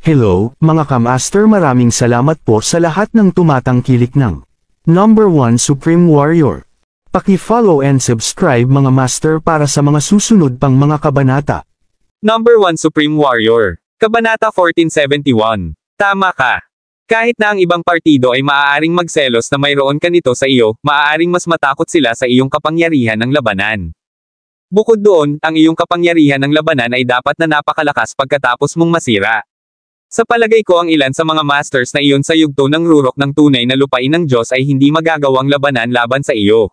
Hello, mga kamaster, maraming salamat po sa lahat ng tumatangkilik ng Number 1 Supreme Warrior. Paki-follow and subscribe mga master para sa mga susunod pang mga kabanata. Number 1 Supreme Warrior. Kabanata 1471. Tama ka. Kahit na ang ibang partido ay maaaring magselos na mayroon ka nito sa iyo, maaaring mas matakot sila sa iyong kapangyarihan ng labanan. Bukod doon, ang iyong kapangyarihan ng labanan ay dapat na napakalakas pagkatapos mong masira. Sa palagay ko ang ilan sa mga masters na iyon sa yugto ng rurok ng tunay na lupain ng Diyos ay hindi magagawang labanan laban sa iyo.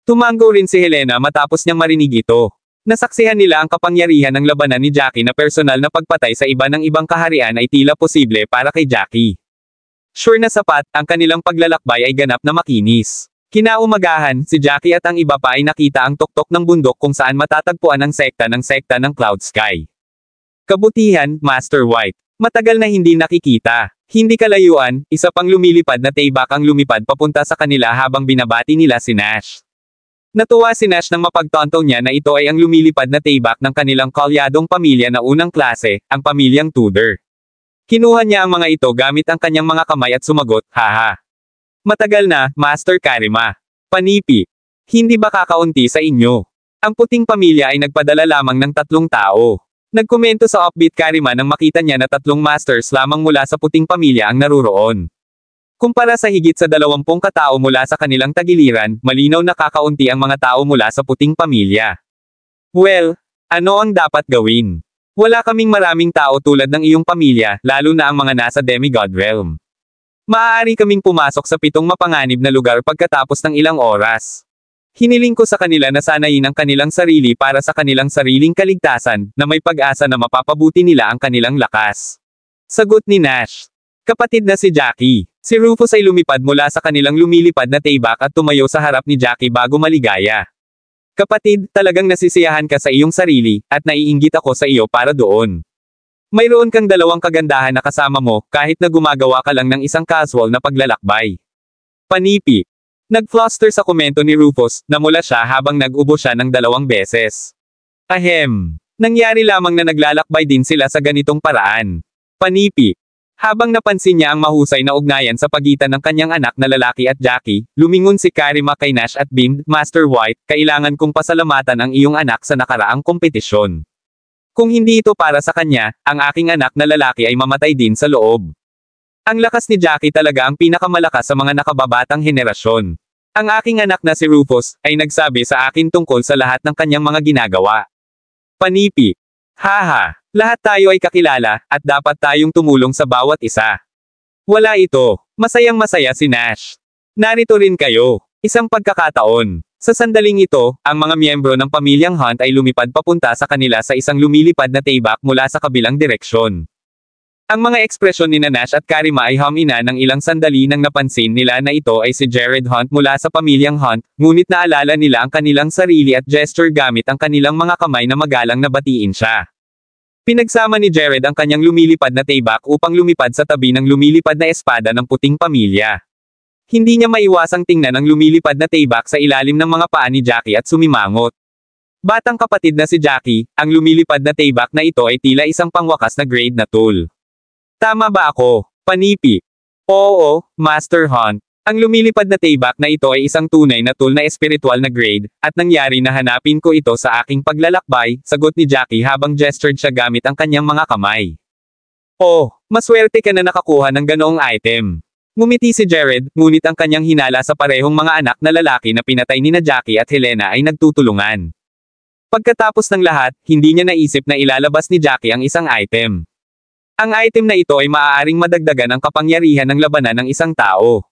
Tumango rin si Helena matapos niyang marinig ito. Nasaksihan nila ang kapangyarihan ng labanan ni Jackie na personal na pagpatay sa iba ng ibang kaharian ay tila posible para kay Jackie. Sure na sapat, ang kanilang paglalakbay ay ganap na makinis. Kinaumagahan, si Jackie at ang iba pa ay nakita ang tuktok ng bundok kung saan matatagpuan ang sekta ng Cloud Sky. Kabutihan, Master White. Matagal na hindi nakikita. Hindi kalayuan, isa pang lumilipad na taybak ang lumipad papunta sa kanila habang binabati nila si Nash. Natuwa si Nash nang mapagtanto niya na ito ay ang lumilipad na taybak ng kanilang kalyadong pamilya na unang klase, ang pamilyang Tudor. Kinuha niya ang mga ito gamit ang kanyang mga kamay at sumagot, haha. Matagal na, Master Karima. Panipi. Hindi ba kakaunti sa inyo? Ang puting pamilya ay nagpadala lamang ng 3 tao. Nagkomento sa Offbeat Karima nang makita niya na 3 masters lamang mula sa puting pamilya ang naruroon. Kumpara sa higit sa 20 katao mula sa kanilang tagiliran, malinaw na kakaunti ang mga tao mula sa puting pamilya. Well, ano ang dapat gawin? Wala kaming maraming tao tulad ng iyong pamilya, lalo na ang mga nasa demigod realm. Maaari kaming pumasok sa 7 mapanganib na lugar pagkatapos ng ilang oras. Hiniling ko sa kanila na sanayin ang kanilang sarili para sa kanilang sariling kaligtasan, na may pag-asa na mapapabuti nila ang kanilang lakas. Sagot ni Nash. Kapatid na si Jackie. Si Rufus ay lumipad mula sa kanilang lumilipad na taybak at tumayo sa harap ni Jackie bago maligaya. Kapatid, talagang nasisiyahan ka sa iyong sarili, at naiinggit ako sa iyo para doon. Mayroon kang 2 kagandahan na kasama mo, kahit na gumagawa ka lang ng isang casual na paglalakbay. Panipi. Nag-fluster sa komento ni Rufus, namula siya habang nag-ubo siya ng 2 beses. Ahem. Nangyari lamang na naglalakbay din sila sa ganitong paraan. Panipi. Habang napansin niya ang mahusay na ugnayan sa pagitan ng kanyang anak na lalaki at Jackie, lumingon si Karima kay Nash at beamed, Master White, kailangan kong pasalamatan ang iyong anak sa nakaraang kompetisyon. Kung hindi ito para sa kanya, ang aking anak na lalaki ay mamatay din sa loob. Ang lakas ni Jackie talaga ang pinakamalakas sa mga nakababatang henerasyon. Ang aking anak na si Rufus, ay nagsabi sa akin tungkol sa lahat ng kanyang mga ginagawa. Panipi. Haha, lahat tayo ay kakilala, at dapat tayong tumulong sa bawat isa. Wala ito. Masayang masaya si Nash. Narito rin kayo. Isang pagkakataon. Sa sandaling ito, ang mga miyembro ng pamilyang Hunt ay lumipad papunta sa kanila sa isang lumilipad na taybak mula sa kabilang direksyon. Ang mga ekspresyon ni Nash at Karima ay humina ng ilang sandali nang napansin nila na ito ay si Jared Hunt mula sa pamilyang Hunt, ngunit naalala nila ang kanilang sarili at gesture gamit ang kanilang mga kamay na magalang na batiin siya. Pinagsama ni Jared ang kanyang lumilipad na taybak upang lumipad sa tabi ng lumilipad na espada ng puting pamilya. Hindi niya maiwasang tingnan ang lumilipad na taybak sa ilalim ng mga paa ni Jackie at sumimangot. Batang kapatid na si Jackie, ang lumilipad na taybak na ito ay tila isang pangwakas na grade na tool. Tama ba ako? Panipi. Oo, Master Hunt. Ang lumilipad na taybak na ito ay isang tunay na tool na espiritual na grade, at nangyari na hanapin ko ito sa aking paglalakbay, sagot ni Jackie habang gestured siya gamit ang kanyang mga kamay. Oh, maswerte ka na nakakuha ng ganoong item. Ngumiti si Jared, ngunit ang kanyang hinala sa parehong mga anak na lalaki na pinatay ni Jackie at Helena ay nagtutulungan. Pagkatapos ng lahat, hindi niya naisip na ilalabas ni Jackie ang isang item. Ang item na ito ay maaaring madagdagan ang kapangyarihan ng labanan ng isang tao.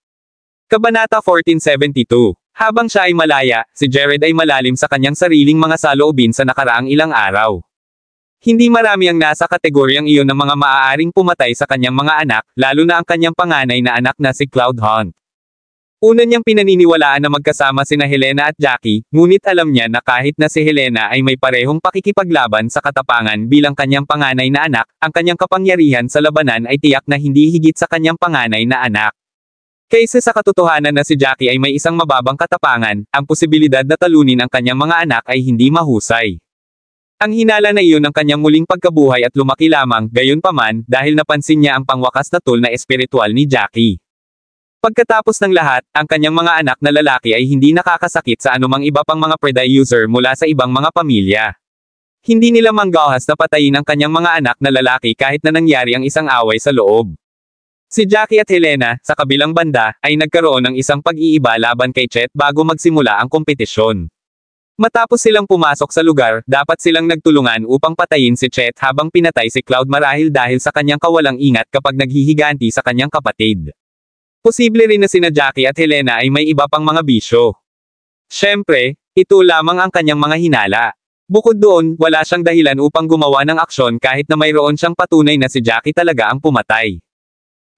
Kabanata 1472. Habang siya ay malaya, si Jared ay malalim sa kanyang sariling mga saloobin sa nakaraang ilang araw. Hindi marami ang nasa kategoryang iyon ng mga maaaring pumatay sa kanyang mga anak, lalo na ang kanyang panganay na anak na si Cloud Hunt. Una niyang pinaniniwalaan na magkasama sina Helena at Jackie, ngunit alam niya na kahit na si Helena ay may parehong pakikipaglaban sa katapangan bilang kanyang panganay na anak, ang kanyang kapangyarihan sa labanan ay tiyak na hindi higit sa kanyang panganay na anak. Kaysa sa katotohanan na si Jackie ay may isang mababang katapangan, ang posibilidad na talunin ang kanyang mga anak ay hindi mahusay. Ang hinala na iyon ang kanyang muling pagkabuhay at lumaki lamang, gayunpaman, dahil napansin niya ang pangwakas na tool na espiritual ni Jackie. Pagkatapos ng lahat, ang kanyang mga anak na lalaki ay hindi nakakasakit sa anumang iba pang mga Preda-user mula sa ibang mga pamilya. Hindi nila manggahas na patayin ang kanyang mga anak na lalaki kahit na nangyari ang isang away sa loob. Si Jackie at Helena, sa kabilang banda, ay nagkaroon ng isang pag-iiba laban kay Chet bago magsimula ang kompetisyon. Matapos silang pumasok sa lugar, dapat silang nagtulungan upang patayin si Chet habang pinatay si Cloud marahil dahil sa kanyang kawalang ingat kapag naghihiganti sa kanyang kapatid. Posible rin na sina Jackie at Helena ay may iba pang mga bisyo. Siyempre, ito lamang ang kanyang mga hinala. Bukod doon, wala siyang dahilan upang gumawa ng aksyon kahit na mayroon siyang patunay na si Jackie talaga ang pumatay.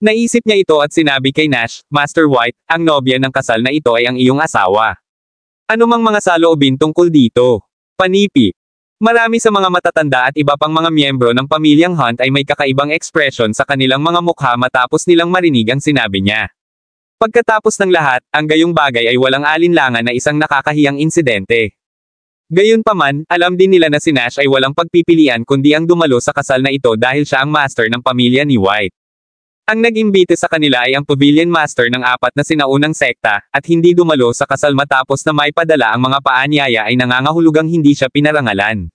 Naisip niya ito at sinabi kay Nash, Master White, ang nobya ng kasal na ito ay ang iyong asawa. Ano mang mga saloobin tungkol dito? Panipi. Marami sa mga matatanda at iba pang mga miyembro ng pamilyang Hunt ay may kakaibang ekspresyon sa kanilang mga mukha matapos nilang marinig ang sinabi niya. Pagkatapos ng lahat, ang gayong bagay ay walang alinlangan na isang nakakahiyang insidente. Gayunpaman, alam din nila na si Nash ay walang pagpipilian kundi ang dumalo sa kasal na ito dahil siya ang master ng pamilya ni White. Ang nag-imbite sa kanila ay ang pavilion master ng 4 na sinaunang sekta, at hindi dumalo sa kasal matapos na may padala ang mga paanyaya ay nangangahulugang hindi siya pinarangalan.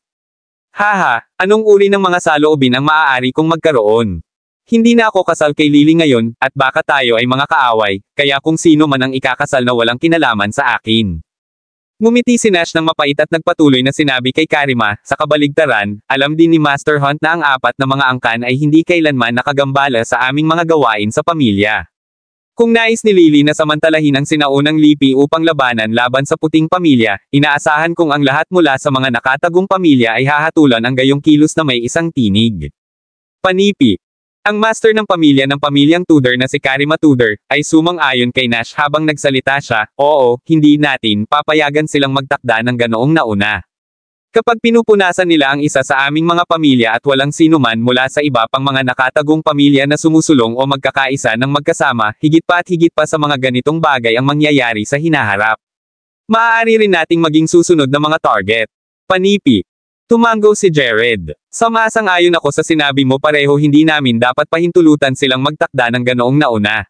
Haha, anong uri ng mga saloobin ang maaari kong magkaroon? Hindi na ako kasal kay Lily ngayon, at baka tayo ay mga kaaway, kaya kung sino man ang ikakasal na walang kinalaman sa akin. Ngumiti si Nash ng mapait at nagpatuloy na sinabi kay Karima, sa kabaligtaran, alam din ni Master Hunt na ang 4 na mga angkan ay hindi kailanman nakagambala sa aming mga gawain sa pamilya. Kung nais ni Lily na samantalahin ang sinaunang lipi upang labanan laban sa puting pamilya, inaasahan kong ang lahat mula sa mga nakatagong pamilya ay hahatulan ang gayong kilos na may isang tinig. Panipi. Ang master ng pamilyang Tudor na si Karima Tudor, ay sumang-ayon kay Nash habang nagsalita siya, oo, hindi natin papayagan silang magtakda ng ganoong nauna. Kapag pinupunasan nila ang isa sa aming mga pamilya at walang sinuman mula sa iba pang mga nakatagong pamilya na sumusulong o magkakaisa ng magkasama, higit pa sa mga ganitong bagay ang mangyayari sa hinaharap. Maaari rin nating maging susunod na mga target. Panipi. Tumango si Jared. Sumasang-ayon ako sa sinabi mo pareho hindi namin dapat pahintulutan silang magtakda ng ganoong nauna.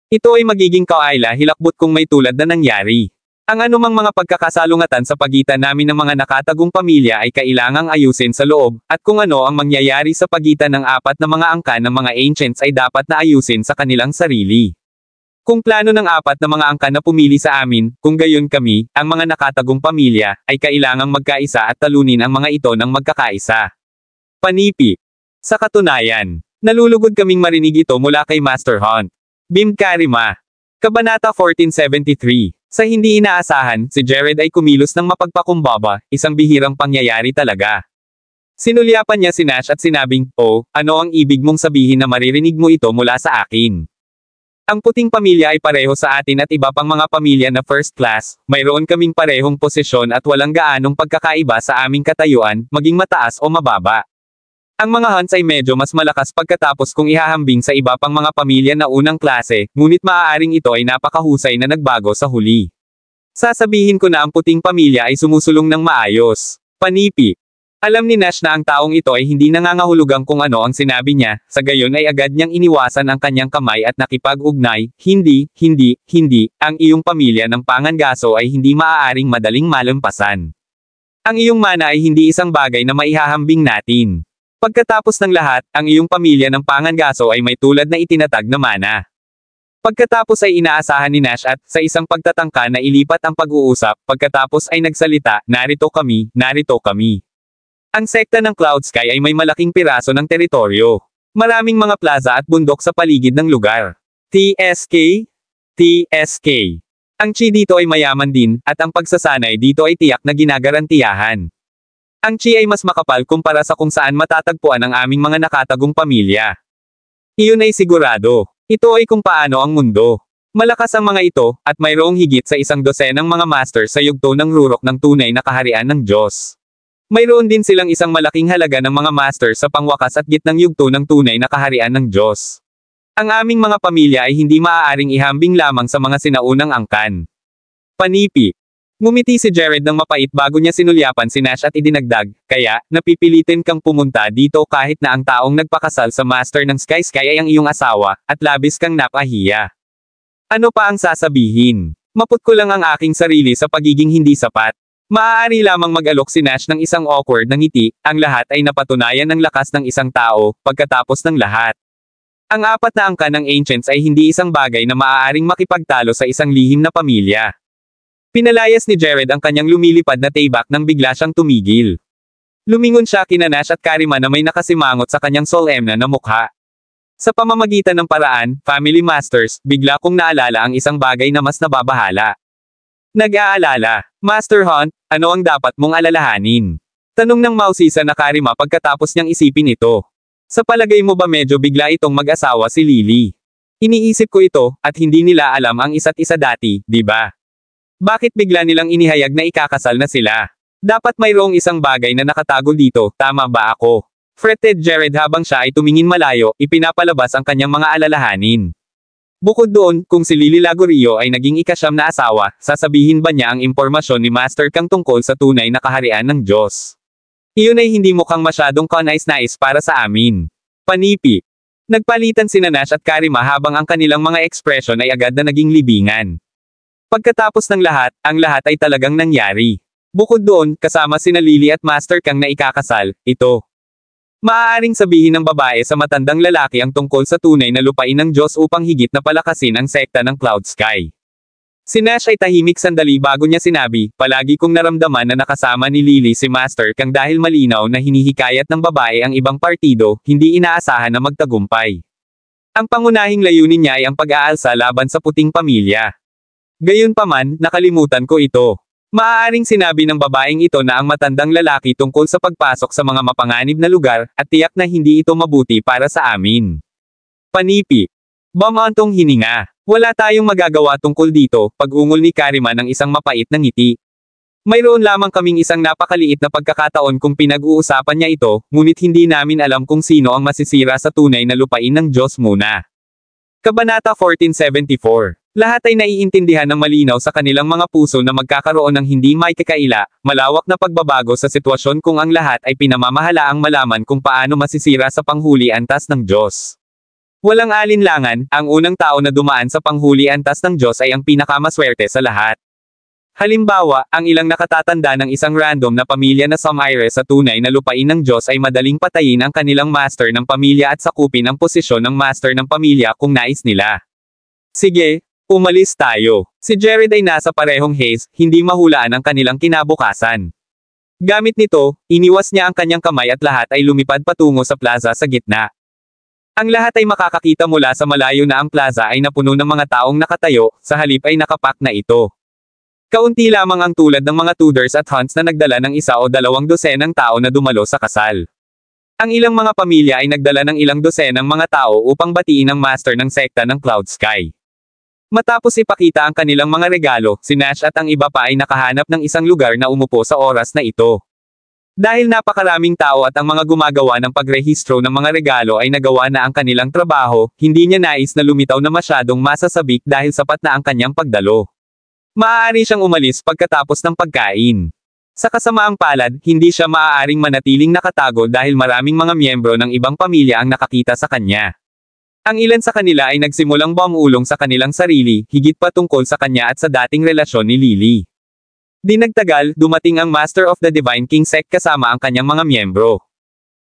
Ito ay magiging kawaila hilakbot kung may tulad na nangyari. Ang anumang mga pagkakasalungatan sa pagitan namin ng mga nakatagong pamilya ay kailangang ayusin sa loob, at kung ano ang mangyayari sa pagitan ng 4 na mga angkan ng mga ancients ay dapat na ayusin sa kanilang sarili. Kung plano ng 4 na mga angkan na pumili sa amin, kung gayon kami, ang mga nakatagong pamilya, ay kailangang magkaisa at talunin ang mga ito ng magkakaisa. Panipi. Sa katunayan, nalulugod kaming marinig ito mula kay Master Hunt. Bim Karima. Kabanata 1473. Sa hindi inaasahan, si Jared ay kumilos ng mapagpakumbaba, isang bihirang pangyayari talaga. Sinulyapan niya si Nash at sinabing, oh, ano ang ibig mong sabihin na maririnig mo ito mula sa akin? Ang puting pamilya ay pareho sa atin at iba pang mga pamilya na first class, mayroon kaming parehong posisyon at walang gaanong pagkakaiba sa aming katayuan, maging mataas o mababa. Ang mga Hunts ay medyo mas malakas pagkatapos kung ihahambing sa iba pang mga pamilya na unang klase, ngunit maaaring ito ay napakahusay na nagbago sa huli. Sasabihin ko na ang puting pamilya ay sumusulong ng maayos. Panipi. Alam ni Nash na ang taong ito ay hindi nangangahulugang kung ano ang sinabi niya, sa gayon ay agad niyang iniwasan ang kanyang kamay at nakipag-ugnay, hindi, ang iyong pamilya ng Pangangaso ay hindi maaaring madaling malampasan. Ang iyong mana ay hindi isang bagay na maihahambing natin. Pagkatapos ng lahat, ang iyong pamilya ng Pangangaso ay may tulad na itinatag na mana. Pagkatapos ay inaasahan ni Nash at, sa isang pagtatangka na ilipat ang pag-uusap, pagkatapos ay nagsalita, narito kami. Ang sekta ng Cloud Sky ay may malaking piraso ng teritoryo. Maraming mga plaza at bundok sa paligid ng lugar. TSK. Ang chi dito ay mayaman din, at ang pagsasanay dito ay tiyak na ginagarantiyahan. Ang chi ay mas makapal kumpara sa kung saan matatagpuan ang aming mga nakatagong pamilya. Iyon ay sigurado. Ito ay kung paano ang mundo. Malakas ang mga ito, at mayroong higit sa 100 mga master sa yugto ng rurok ng tunay na kaharian ng Diyos. Mayroon din silang isang malaking halaga ng mga master sa pangwakas at gitnang yugto ng tunay na kaharian ng Diyos. Ang aming mga pamilya ay hindi maaaring ihambing lamang sa mga sinaunang angkan. Panipi. Ngumiti si Jared ng mapait bago niya sinulyapan si Nash at idinagdag, kaya, napipilitin kang pumunta dito kahit na ang taong nagpakasal sa Master ng Sky ay ang iyong asawa, at labis kang napahiya. Ano pa ang sasabihin? Maput ko lang ang aking sarili sa pagiging hindi sapat. Maaari lamang mag-alok si Nash ng isang awkward na ngiti, ang lahat ay napatunayan ng lakas ng isang tao, pagkatapos ng lahat. Ang apat na angka ng Ancients ay hindi isang bagay na maaaring makipagtalo sa isang lihim na pamilya. Pinalayas ni Jared ang kanyang lumilipad na tayback nang bigla siyang tumigil. Lumingon siya kina Nash at Karima na may nakasimangot sa kanyang solemna na mukha. Sa pamamagitan ng paraan, Family Masters, bigla kong naalala ang isang bagay na mas nababahala. Nag-aalala, Master Hunt, ano ang dapat mong alalahanin? Tanong ng mausisa na Karima pagkatapos niyang isipin ito. Sa palagay mo ba medyo bigla itong mag-asawa si Lily? Iniisip ko ito, at hindi nila alam ang isa't isa dati, di ba? Bakit bigla nilang inihayag na ikakasal na sila? Dapat mayroong isang bagay na nakatago dito, tama ba ako? Fretted Jared habang siya ay tumingin malayo, ipinapalabas ang kanyang mga alalahanin. Bukod doon, kung si Lily Lagorio ay naging ikasyam na asawa, sasabihin ba niya ang impormasyon ni Master Kang tungkol sa tunay na kaharian ng Diyos? Iyon ay hindi mukhang masyadong kanais-nais para sa amin. Panipi. Nagpalitan sina Nash at Karima habang ang kanilang mga ekspresyon ay agad na naging libingan. Pagkatapos ng lahat, ang lahat ay talagang nangyari. Bukod doon, kasama sina Lily at Master Kang na ikakasal, ito. Maaaring sabihin ng babae sa matandang lalaki ang tungkol sa tunay na lupain ng Diyos upang higit na palakasin ang sekta ng Cloud Sky. Si Nash ay tahimik sandali bago niya sinabi, palagi kong naramdaman na nakasama ni Lily si Master Kang dahil malinaw na hinihikayat ng babae ang ibang partido, hindi inaasahan na magtagumpay. Ang pangunahing layunin niya ay ang pag-aalsa laban sa puting pamilya. Gayunpaman, nakalimutan ko ito. Maaaring sinabi ng babaeng ito na ang matandang lalaki tungkol sa pagpasok sa mga mapanganib na lugar, at tiyak na hindi ito mabuti para sa amin. Panipi. Bamantong hininga. Wala tayong magagawa tungkol dito, pag-ungol ni Karima ng isang mapait na ngiti. Mayroon lamang kaming isang napakaliit na pagkakataon kung pinag-uusapan niya ito, ngunit hindi namin alam kung sino ang masisira sa tunay na lupain ng Diyos muna. Kabanata 1474. Lahat ay naiintindihan ng malinaw sa kanilang mga puso na magkakaroon ng hindi maikakaila, malawak na pagbabago sa sitwasyon kung ang lahat ay pinamamahalaang malaman kung paano masisira sa panghuli antas ng Diyos. Walang alinlangan, ang unang tao na dumaan sa panghuli antas ng Diyos ay ang pinakamaswerte sa lahat. Halimbawa, ang ilang nakatatanda ng isang random na pamilya na sumire sa tunay na lupain ng Diyos ay madaling patayin ang kanilang master ng pamilya at sakupin ang posisyon ng master ng pamilya kung nais nila. Sige, umalis tayo. Si Jared ay nasa parehong haze, hindi mahulaan ang kanilang kinabukasan. Gamit nito, iniwas niya ang kanyang kamay at lahat ay lumipad patungo sa plaza sa gitna. Ang lahat ay makakakita mula sa malayo na ang plaza ay napuno ng mga taong nakatayo, sa halip ay nakapak na ito. Kaunti lamang ang tulad ng mga Tudors at Hunts na nagdala ng isa o dalawang dosenang tao na dumalo sa kasal. Ang ilang mga pamilya ay nagdala ng ilang dosenang mga tao upang batiin ang master ng sekta ng Cloud Sky. Matapos ipakita ang kanilang mga regalo, si Nash at ang iba pa ay nakahanap ng isang lugar na umupo sa oras na ito. Dahil napakaraming tao at ang mga gumagawa ng pagrehistro ng mga regalo ay nagawa na ang kanilang trabaho, hindi niya nais na lumitaw na masyadong masasabik dahil sapat na ang kanyang pagdalo. Maaari siyang umalis pagkatapos ng pagkain. Sa kasamaang palad, hindi siya maaaring manatiling nakatago dahil maraming mga miyembro ng ibang pamilya ang nakakita sa kanya. Ang ilan sa kanila ay nagsimulang bumulong sa kanilang sarili, higit pa tungkol sa kanya at sa dating relasyon ni Lily. Di nagtagal, dumating ang Master of the Divine King Sect kasama ang kanyang mga miyembro.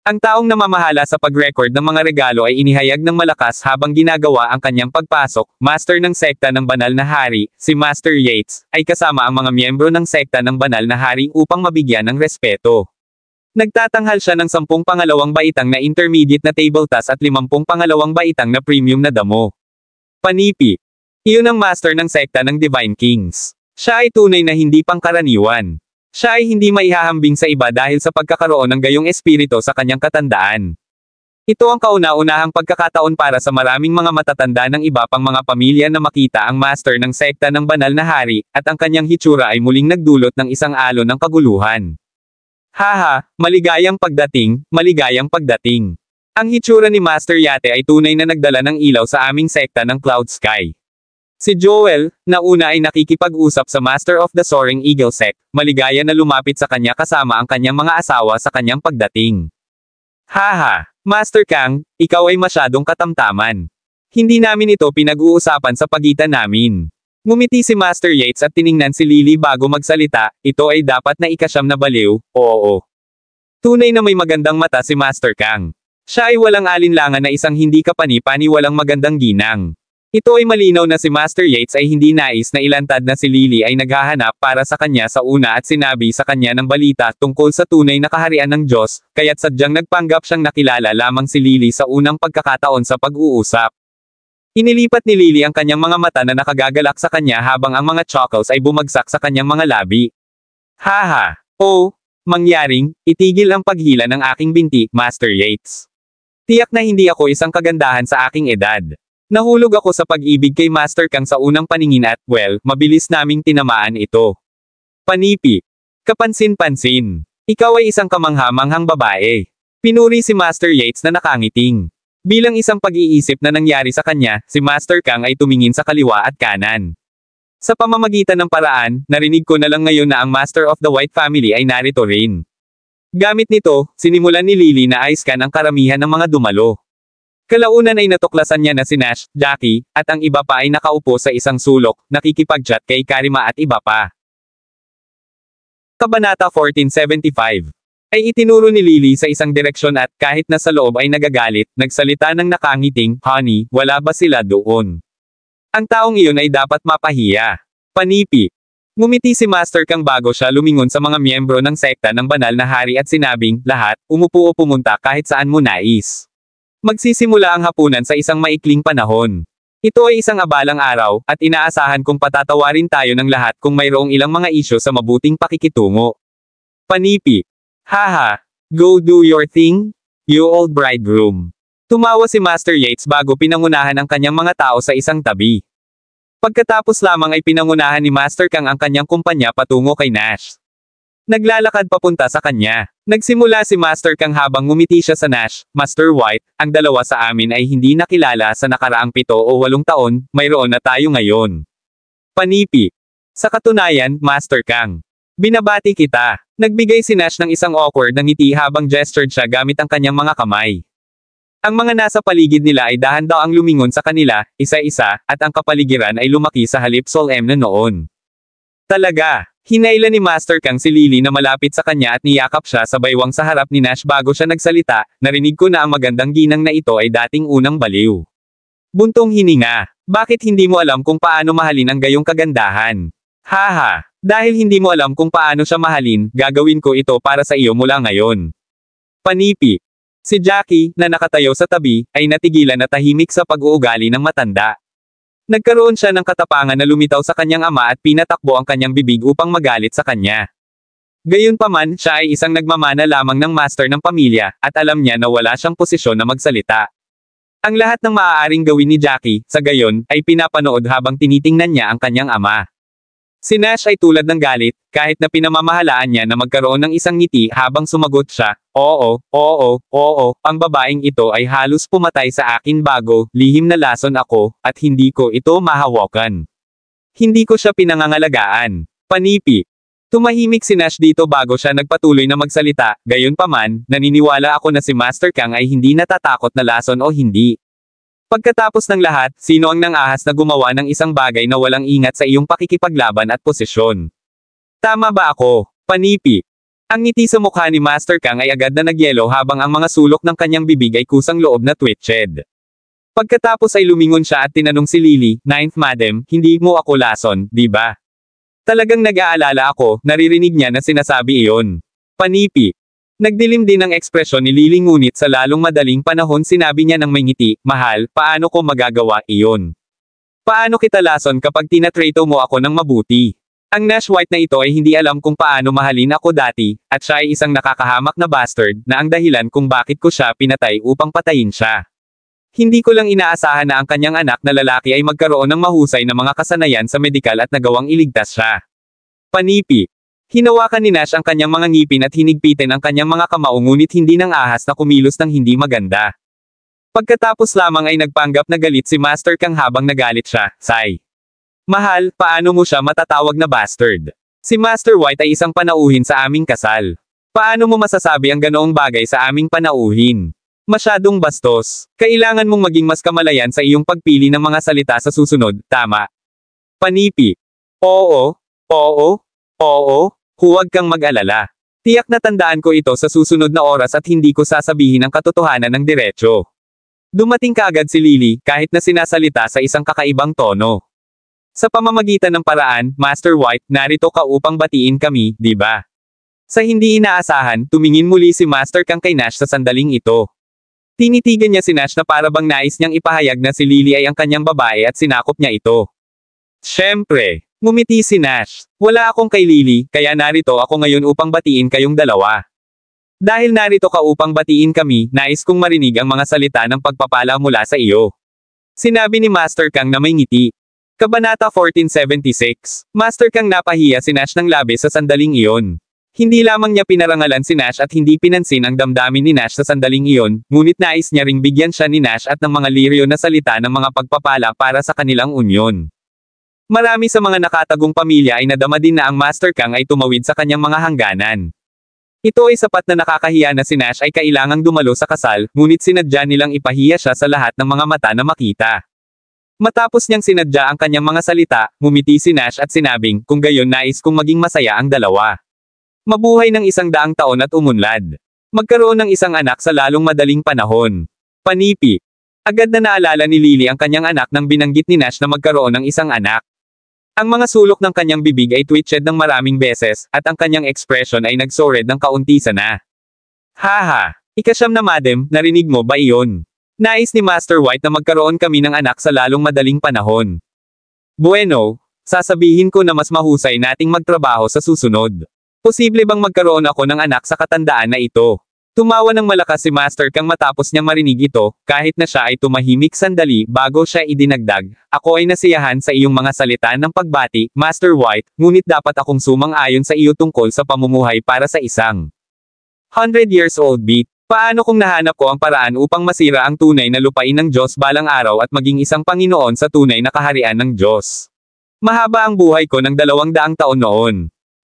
Ang taong namamahala sa pag-record ng mga regalo ay inihayag ng malakas habang ginagawa ang kanyang pagpasok. Master ng sekta ng Banal na Hari, si Master Yates, ay kasama ang mga miyembro ng sekta ng Banal na Hari upang mabigyan ng respeto. Nagtatanghal siya ng 10 pangalawang baitang na intermediate na table task at 50 pangalawang baitang na premium na damo. Panipi. Iyon ang master ng sekta ng Divine Kings. Siya ay tunay na hindi pangkaraniwan. Siya ay hindi maihahambing sa iba dahil sa pagkakaroon ng gayong espiritu sa kanyang katandaan. Ito ang kauna-unahang pagkakataon para sa maraming mga matatanda ng iba pang mga pamilya na makita ang master ng sekta ng Banal na Hari, at ang kanyang hitsura ay muling nagdulot ng isang alon ng kaguluhan. Haha, maligayang pagdating, maligayang pagdating. Ang hitsura ni Master Yate ay tunay na nagdala ng ilaw sa aming sekta ng Cloud Sky. Si Joel, na una ay nakikipag-usap sa Master of the Soaring Eagle Sect, maligaya na lumapit sa kanya kasama ang kanyang mga asawa sa kanyang pagdating. Haha, Master Kang, ikaw ay masyadong katamtaman. Hindi namin ito pinag-uusapan sa pagitan namin. Ngumiti si Master Yates at tiningnan si Lily bago magsalita, ito ay dapat na ikasyam na baliw, oo. Tunay na may magandang mata si Master Kang. Siya ay walang alinlangan na isang hindi kapani-pani walang magandang ginang. Ito ay malinaw na si Master Yates ay hindi nais na ilantad na si Lily ay naghahanap para sa kanya sa una at sinabi sa kanya ng balita tungkol sa tunay na kaharian ng Diyos, kaya't sadyang nagpanggap siyang nakilala lamang si Lily sa unang pagkakataon sa pag-uusap. Inilipat ni Lily ang kanyang mga mata na nakagagalak sa kanya habang ang mga chuckles ay bumagsak sa kanyang mga labi. Haha, oh, mangyaring, itigil ang paghila ng aking binti, Master Yates. Tiyak na hindi ako isang kagandahan sa aking edad. Nahulog ako sa pag-ibig kay Master Kang sa unang paningin at, well, mabilis naming tinamaan ito. Panipi. Kapansin-pansin. Ikaw ay isang kamangha-manghang babae. Pinuri si Master Yates na nakangiting. Bilang isang pag-iisip na nangyari sa kanya, si Master Kang ay tumingin sa kaliwa at kanan. Sa pamamagitan ng paraan, narinig ko na lang ngayon na ang Master of the White Family ay narito rin. Gamit nito, sinimulan ni Lily na i-scan ang karamihan ng mga dumalo. Kalaunan ay natuklasan niya na si Nash, Jackie, at ang iba pa ay nakaupo sa isang sulok, nakikipag-chat kay Karima at iba pa. Kabanata 1475. Ay itinuro ni Lily sa isang direksyon at kahit na sa loob ay nagagalit, nagsalita ng nakangiting, honey, wala ba sila doon? Ang taong iyon ay dapat mapahiya. Panipi. Ngumiti si Master Kang bago siya lumingon sa mga miyembro ng sekta ng banal na hari at sinabing, lahat, umupo o pumunta kahit saan mo nais. Magsisimula ang hapunan sa isang maikling panahon. Ito ay isang abalang araw, at inaasahan kong patatawarin tayo ng lahat kung mayroong ilang mga isyo sa mabuting pakikitungo. Panipi. Haha, go do your thing, you old bridegroom. Tumawa si Master Yates bago pinangunahan ang kanyang mga tao sa isang tabi. Pagkatapos lamang ay pinangunahan ni Master Kang ang kanyang kumpanya patungo kay Nash. Naglalakad papunta sa kanya. Nagsimula si Master Kang habang ngumiti siya sa Nash, Master White, ang dalawa sa amin ay hindi nakilala sa nakaraang 7 o 8 taon, mayroon na tayo ngayon. Panipi. Sa katunayan, Master Kang. Binabati kita. Nagbigay si Nash ng isang awkward na ngiti habang gestured siya gamit ang kanyang mga kamay. Ang mga nasa paligid nila ay dahan-daang lumingon sa kanila, isa-isa, at ang kapaligiran ay lumaki sa halip solemn na noon. Talaga. Hinailan ni Master Kang si Lily na malapit sa kanya at niyakap siya sa baywang sa harap ni Nash bago siya nagsalita, narinig ko na ang magandang ginang na ito ay dating unang baliw. Buntong hininga. Bakit hindi mo alam kung paano mahalin ang gayong kagandahan? Haha. Dahil hindi mo alam kung paano siya mahalin, gagawin ko ito para sa iyo mula ngayon. Panipi. Si Jackie, na nakatayo sa tabi, ay natigilan na tahimik sa pag-uugali ng matanda. Nagkaroon siya ng katapangan na lumitaw sa kanyang ama at pinatakbo ang kanyang bibig upang magalit sa kanya. Gayunpaman, siya ay isang nagmamana lamang ng master ng pamilya, at alam niya na wala siyang posisyon na magsalita. Ang lahat ng maaaring gawin ni Jackie, sa gayon, ay pinapanood habang tinitingnan niya ang kanyang ama. Si Nash ay tulad ng galit, kahit na pinamamahalaan niya na magkaroon ng isang ngiti habang sumagot siya, oo, ang babaeng ito ay halos pumatay sa akin bago, lihim na lason ako, at hindi ko ito mahawakan. Hindi ko siya pinangangalagaan. Panipi. Tumahimik si Nash dito bago siya nagpatuloy na magsalita, gayunpaman, naniniwala ako na si Master Kang ay hindi natatakot na lason o hindi. Pagkatapos ng lahat, sino ang nang-ahas na gumawa ng isang bagay na walang ingat sa iyong pakikipaglaban at posisyon? Tama ba ako? Panipi. Ang ngiti sa mukha ni Master Kang ay agad na nagyelo habang ang mga sulok ng kanyang bibig ay kusang loob na twitched. Pagkatapos ay lumingon siya at tinanong si Lily, Ninth Madam, hindi mo ako lason, di ba? Talagang nag-aalala ako, naririnig niya na sinasabi iyon. Panipi. Nagdilim din ang ekspresyon ni Lily ngunit sa lalong madaling panahon sinabi niya ng may ngiti, mahal, paano ko magagawa iyon? Paano kita lason kapag tinatrato mo ako ng mabuti? Ang Nash White na ito ay hindi alam kung paano mahalin ako dati, at siya ay isang nakakahamak na bastard, na ang dahilan kung bakit ko siya pinatay upang patayin siya. Hindi ko lang inaasahan na ang kanyang anak na lalaki ay magkaroon ng mahusay na mga kasanayan sa medikal at nagawang iligtas siya. Panipi. Hinawakan ni Nash ang kanyang mga ngipin at hinigpitin ang kanyang mga kamao ngunit hindi nang ahas na kumilos ng hindi maganda. Pagkatapos lamang ay nagpanggap na galit si Master Kang habang nagalit siya, Sai. Mahal, paano mo siya matatawag na bastard? Si Master White ay isang panauhin sa aming kasal. Paano mo masasabi ang ganoong bagay sa aming panauhin? Masyadong bastos. Kailangan mong maging mas kamalayan sa iyong pagpili ng mga salita sa susunod, tama? Panipi. Oo, oo, oo, huwag kang mag-alala. Tiyak na tandaan ko ito sa susunod na oras at hindi ko sasabihin ang katotohanan ng diretsyo. Dumating kaagad si Lily, kahit na sinasalita sa isang kakaibang tono. Sa pamamagitan ng paraan, Master White, narito ka upang batiin kami, di ba? Sa hindi inaasahan, tumingin muli si Master Kang kay Nash sa sandaling ito. Tinitigan niya si Nash na para bang nais niyang ipahayag na si Lily ay ang kanyang babae at sinakop niya ito. Siyempre, ngumiti si Nash. Wala akong kay Lily, kaya narito ako ngayon upang batiin kayong dalawa. Dahil narito ka upang batiin kami, nais kong marinig ang mga salita ng pagpapala mula sa iyo. Sinabi ni Master Kang na may ngiti. Kabanata 1476, Master Kang napahiya si Nash ng labis sa sandaling iyon. Hindi lamang niya pinarangalan si Nash at hindi pinansin ang damdamin ni Nash sa sandaling iyon, ngunit nais niya ring bigyan siya ni Nash at ng mga liryo na salita ng mga pagpapala para sa kanilang unyon. Marami sa mga nakatagong pamilya ay nadama din na ang Master Kang ay tumawid sa kanyang mga hangganan. Ito ay sapat na nakakahiya na si Nash ay kailangang dumalo sa kasal, ngunit sinadya nilang ipahiya siya sa lahat ng mga mata na makita. Matapos niyang sinadya ang kanyang mga salita, ngumiti si Nash at sinabing, kung gayon nais kong maging masaya ang dalawa. Mabuhay ng 100 taon at umunlad. Magkaroon ng isang anak sa lalong madaling panahon. Panipi. Agad na naalala ni Lily ang kanyang anak nang binanggit ni Nash na magkaroon ng isang anak. Ang mga sulok ng kanyang bibig ay twitched ng maraming beses, at ang kanyang ekspresyon ay nagsored ng kaunti sana. Haha, ikasyam na madam, narinig mo ba iyon? Nais ni Master White na magkaroon kami ng anak sa lalong madaling panahon. Bueno, sasabihin ko na mas mahusay nating magtrabaho sa susunod. Posible bang magkaroon ako ng anak sa katandaan na ito? Tumawa ng malakas si Master Kang matapos niyang marinig ito, kahit na siya ay tumahimik sandali bago siya idinagdag. Ako ay nasiyahan sa iyong mga salita ng pagbati, Master White, ngunit dapat akong sumang-ayon sa iyo tungkol sa pamumuhay para sa isang 100 years old beat. Paano kung nahanap ko ang paraan upang masira ang tunay na lupain ng Diyos balang araw at maging isang Panginoon sa tunay na kaharian ng Diyos? Mahaba ang buhay ko ng 200 taon noon.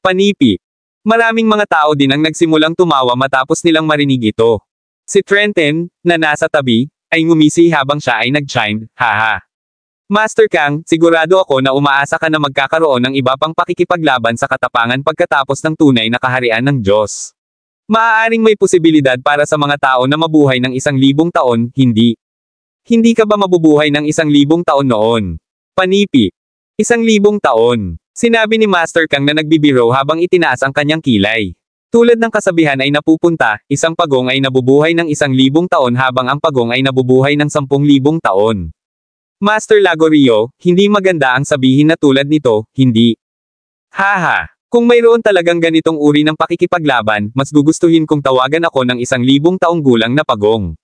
Panipi. Maraming mga tao din ang nagsimulang tumawa matapos nilang marinig ito. Si Trenton, na nasa tabi, ay ngumisi habang siya ay nag-chime, haha. Master Kang, sigurado ako na umaasa ka na magkakaroon ng iba pang pakikipaglaban sa katapangan pagkatapos ng tunay na kaharian ng Diyos. Maaaring may posibilidad para sa mga tao na mabuhay ng 1,000 taon, hindi. Hindi ka ba mabubuhay ng 1,000 taon noon? Panipi. 1,000 taon. Sinabi ni Master Kang na nagbibiro habang itinaas ang kanyang kilay. Tulad ng kasabihan ay napupunta, isang pagong ay nabubuhay ng 1,000 taon habang ang pagong ay nabubuhay ng 10,000 taon. Master Lagorio, hindi maganda ang sabihin na tulad nito, hindi. Haha. Kung mayroon talagang ganitong uri ng pakikipaglaban, mas gugustuhin kong tawagan ako ng 1,000 taong gulang na pagong.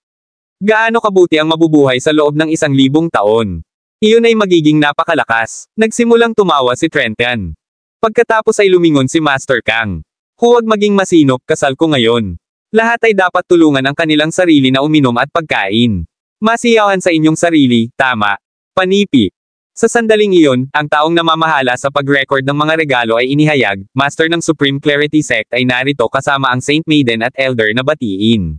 Gaano kabuti ang mabubuhay sa loob ng 1,000 taon? Iyon ay magiging napakalakas. Nagsimulang tumawa si Trenton. Pagkatapos ay lumingon si Master Kang. Huwag maging masinop, kasal ko ngayon. Lahat ay dapat tulungan ang kanilang sarili na uminom at pagkain. Masiyahan sa inyong sarili, tama. Panipi. Sa sandaling iyon, ang taong namamahala sa pag-record ng mga regalo ay inihayag, Master ng Supreme Clarity Sect ay narito kasama ang Saint Maiden at Elder na batiin.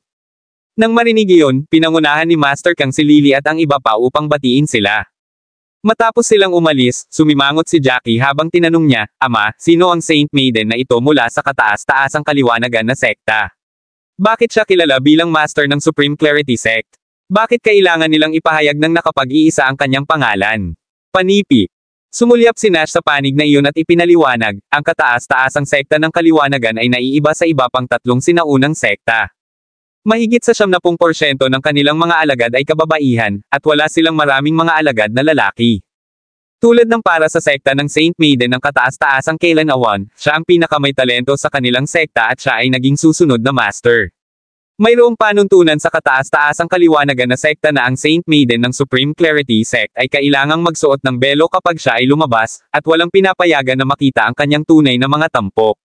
Nang marinig iyon, pinangunahan ni Master Kang si Lily at ang iba pa upang batiin sila. Matapos silang umalis, sumimangot si Jackie habang tinanong niya, Ama, sino ang Saint Maiden na ito mula sa kataas-taasang kaliwanagan na sekta? Bakit siya kilala bilang Master ng Supreme Clarity Sect? Bakit kailangan nilang ipahayag ng nakapag-iisa ang kanyang pangalan? Panipi. Sumulyap si Nash sa panig na iyon at ipinaliwanag, ang kataas-taasang sekta ng kaliwanagan ay naiiba sa iba pang 3 sinaunang sekta. Mahigit sa 70% ng kanilang mga alagad ay kababaihan, at wala silang maraming mga alagad na lalaki. Tulad ng para sa sekta ng Saint Maiden ng kataas-taasang Kailan Awan, siya ang pinakamay talento sa kanilang sekta at siya ay naging susunod na master. Mayroong panuntunan sa kataas-taasang kaliwanagan na sekta na ang Saint Maiden ng Supreme Clarity Sect ay kailangang magsuot ng belo kapag siya ay lumabas, at walang pinapayagan na makita ang kanyang tunay na mga tampok.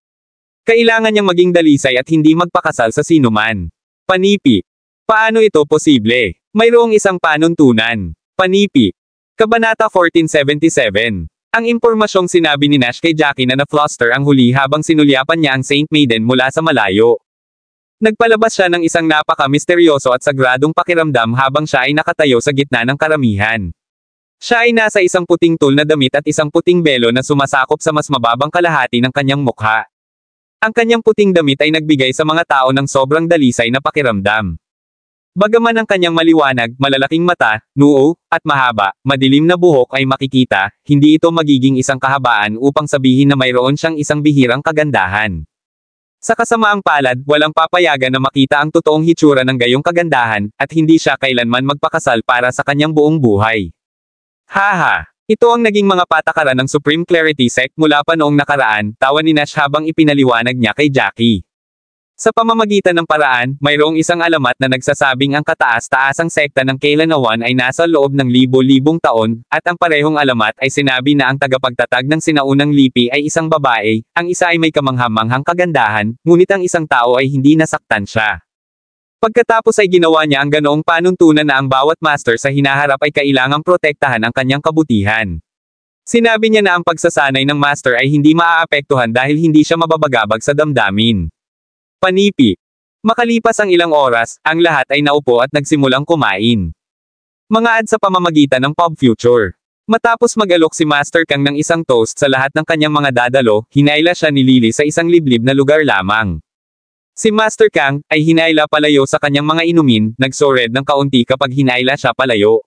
Kailangan niyang maging dalisay at hindi magpakasal sa sinuman. Panipi. Paano ito posible? Mayroong isang panuntunan. Panipi. Kabanata 1477. Ang impormasyong sinabi ni Nash kay Jackie na na-fluster ang huli habang sinulyapan niya ang Saint Maiden mula sa malayo. Nagpalabas siya ng isang napaka-misteryoso at sagradong pakiramdam habang siya ay nakatayo sa gitna ng karamihan. Siya ay nasa isang puting tul na damit at isang puting belo na sumasakop sa mas mababang kalahati ng kanyang mukha. Ang kanyang puting damit ay nagbigay sa mga tao ng sobrang dalisay na pakiramdam. Bagaman ang kanyang maliwanag, malalaking mata, noo, at mahaba, madilim na buhok ay makikita, hindi ito magiging isang kahabaan upang sabihin na mayroon siyang isang bihirang kagandahan. Sa kasamaang palad, walang papayagan na makita ang totoong hitsura ng gayong kagandahan, at hindi siya kailanman magpakasal para sa kanyang buong buhay. Haha! Ito ang naging mga patakaran ng Supreme Clarity Sect mula pa noong nakaraan, tawa ni Nash habang ipinaliwanag niya kay Jackie. Sa pamamagitan ng paraan, mayroong isang alamat na nagsasabing ang kataas-taasang sekta ng Kailanawan ay nasa loob ng libo-libong taon, at ang parehong alamat ay sinabi na ang tagapagtatag ng sinaunang lipi ay isang babae, ang isa ay may kamanghamanghang kagandahan, ngunit ang isang tao ay hindi nasaktan siya. Pagkatapos ay ginawa niya ang ganoong panuntunan na ang bawat master sa hinaharap ay kailangang protektahan ang kanyang kabutihan. Sinabi niya na ang pagsasanay ng master ay hindi maaapektuhan dahil hindi siya mababagabag sa damdamin. Panipi. Makalipas ang ilang oras, ang lahat ay naupo at nagsimulang kumain. Mga ad sa pamamagitan ng Pop Future. Matapos mag-alok si Master Kang ng isang toast sa lahat ng kanyang mga dadalo, hinayla siya ni Lily sa isang liblib na lugar lamang. Si Master Kang ay hinayla palayo sa kanyang mga inumin, nagsored ng kaunti kapag hinayla siya palayo.